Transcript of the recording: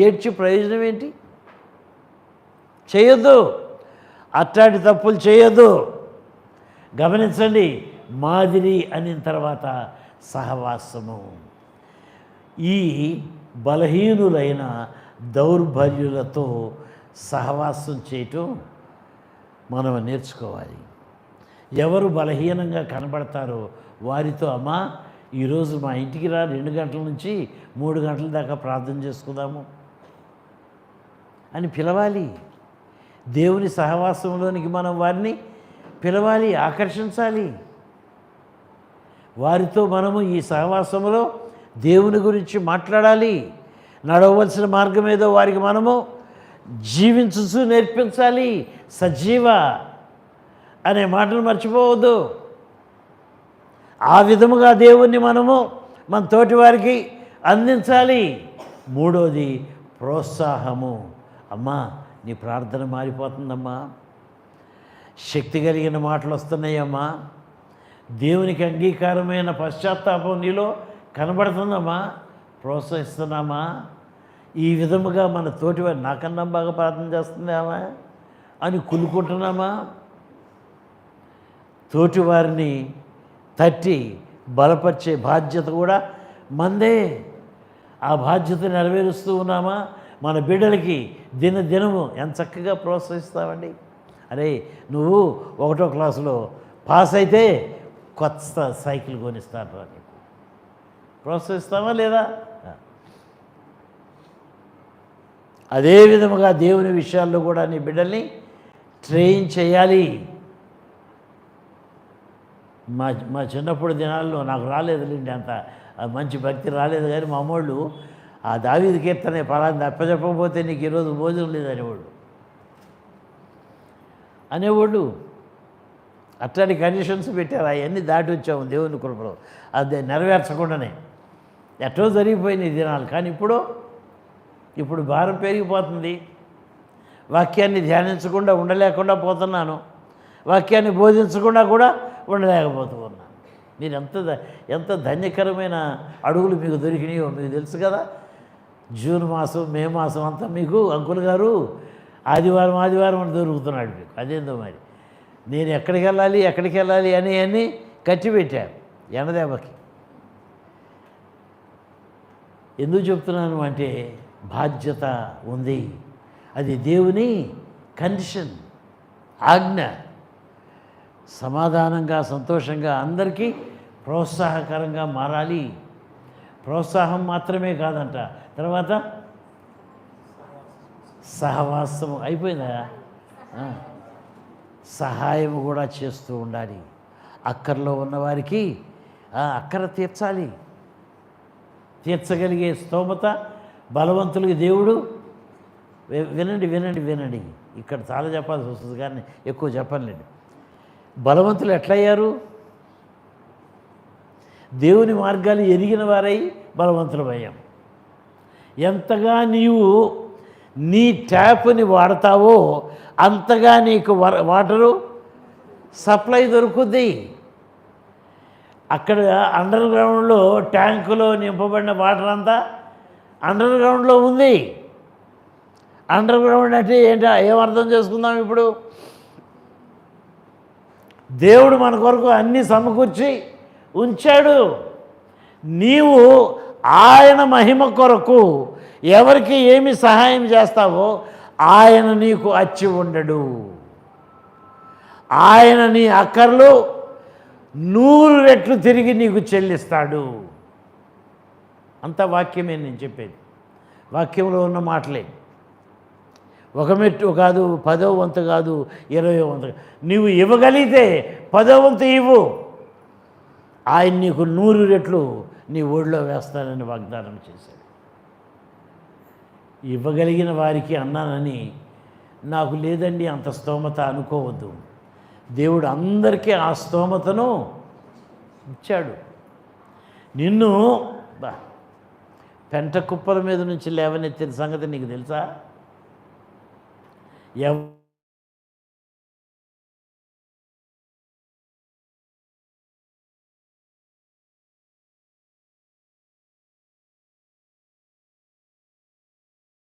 ఏడ్చి ప్రయోజనం ఏంటి? చేయొద్దు, అట్లాంటి తప్పులు చేయొద్దు. గమనించండి, మాదిరి అనిన తర్వాత సహవాసము. ఈ బలహీనులైన దౌర్బల్యులతో సహవాసం చేయటం మనం నేర్చుకోవాలి. ఎవరు బలహీనంగా కనబడతారో వారితో, అమ్మా ఈరోజు మా ఇంటికి రా, 2 గంటల నుంచి 3 గంటల దాకా ప్రార్థన చేసుకుందాము అని పిలవాలి. దేవుని సహవాసంలోనికి మనం వారిని పిలవాలి, ఆకర్షించాలి. వారితో మనము ఈ సహవాసంలో దేవుని గురించి మాట్లాడాలి. నడవలసిన మార్గం ఏదో వారికి మనము జీవించుతూ నేర్పించాలి. సజీవ అనే మాటను మర్చిపోవద్దు. ఆ విధముగా దేవుణ్ణి మనము మన తోటి వారికి అందించాలి. 3వది ప్రోత్సాహము. అమ్మా నీ ప్రార్థన మారిపోతుందమ్మా, శక్తి కలిగిన మాటలు వస్తున్నాయమ్మా, దేవునికి అంగీకారమైన పశ్చాత్తాపం నీలో కనబడుతుందమ్మా, ప్రోత్సహిస్తున్నామా. ఈ విధముగా మన తోటివారు నాకన్నా బాగా ప్రార్థన చేస్తుందామా అని కులుకుంటున్నామా. తోటివారిని తట్టి బలపరిచే బాధ్యత కూడా మందే. ఆ బాధ్యత నెరవేరుస్తూ ఉన్నామా. మన బిడ్డలకి దినదినము ఎంత చక్కగా ప్రోత్సహిస్తామండి. అరే నువ్వు 1వ క్లాసులో పాస్ అయితే కొత్త సైకిల్ కొనిస్తాను రా, నీకు ప్రోత్సహిస్తామా లేదా? అదే విధముగా దేవుని విషయాల్లో కూడా నీ బిడ్డల్ని ట్రైన్ చేయాలి. మా చిన్నప్పుడు దినాల్లో నాకు రాలేదులేండి అంత మంచి భక్తి రాలేదు, కానీ మా అమ్మోళ్ళు ఆ దావీదు కీర్తనే పలాంది అప్పచెప్పకపోతే నీకు ఈరోజు భోజనం లేదనేవాళ్ళు అనేవాళ్ళు. అట్లాంటి కండిషన్స్ పెట్టారు. అవన్నీ దాటి వచ్చాము దేవుని కృపలో. అది నెరవేర్చకుండానే ఎటో జరిగిపోయినాయి దినాలు. కానీ ఇప్పుడు భారం పెరిగిపోతుంది. వాక్యాన్ని ధ్యానించకుండా ఉండలేకుండా పోతున్నాను, వాక్యాన్ని బోధించకుండా కూడా ఉండలేకపోతూ ఉన్నాను. మీరు ఎంత ధన్యకరమైన అడుగులు మీకు దొరికినాయో మీకు తెలుసు కదా. జూన్ మాసం, మే మాసం అంతా మీకు అంకుల్ గారు ఆదివారం అని దొరుకుతున్నాడు మీకు. అదేందో మరి నేను ఎక్కడికి వెళ్ళాలి అని కట్టిపెట్టాను ఎండదెబ్బకి. ఎందుకు చెప్తున్నాను అంటే బాధ్యత ఉంది. అది దేవుని కండిషన్, ఆజ్ఞ. సమాధానంగా సంతోషంగా అందరికీ ప్రోత్సాహకరంగా మారాలి. ప్రోత్సాహం మాత్రమే కాదంట, తర్వాత సహవాసము అయిపోయిందా, సహాయం కూడా చేస్తూ ఉండాలి. అక్కర్లో ఉన్నవారికి అక్కర తీర్చగలిగే స్తోమత బలవంతులకి దేవుడు. వినండి, ఇక్కడ చాలా చెప్పాల్సి వస్తుంది కానీ ఎక్కువ చెప్పలేండి. బలవంతులు ఎట్లయ్యారు? దేవుని మార్గాలు ఎరిగిన వారై బలవంతులమయ్యాం. ఎంతగా నీవు నీ ట్యాప్ని వాడతావో అంతగా నీకు వాటరు సప్లై దొరుకుద్ది. అక్కడ అండర్ గ్రౌండ్లో ట్యాంకులో నింపబడిన వాటర్ అంతా అండర్ గ్రౌండ్లో ఉంది. అండర్ గ్రౌండ్ అంటే ఏంటో ఏమర్థం చేసుకుందాం. ఇప్పుడు దేవుడు మన కొరకు అన్నీ సమకూర్చి ఉంచాడు. నీవు ఆయన మహిమ కొరకు ఎవరికి ఏమి సహాయం చేస్తావో ఆయన నీకు అచ్చి ఉండడు. ఆయన నీ అక్కర్లు 100 రెట్లు తిరిగి నీకు చెల్లిస్తాడు. అంత వాక్యమే నేను చెప్పేది. వాక్యంలో ఉన్న మాటలే. 1 మెట్టు కాదు, 10వ వంతు కాదు, 20వ వంతు. నీవు ఇవ్వగలిగితే 10వ వంతు ఇవ్వు, ఆయన నీకు 100 రెట్లు నీ ఒడిలో వేస్తానని వాగ్దానం చేశాడు. ఇవ్వగలిగిన వారికి అన్నానని నాకు లేదండి అంత స్తోమత అనుకోవద్దు. దేవుడు అందరికీ ఆ స్తోమతను ఇచ్చాడు. నిన్ను పెంట కుప్పల మీద నుంచి లేవనెత్తిన సంగతి నీకు తెలుసా?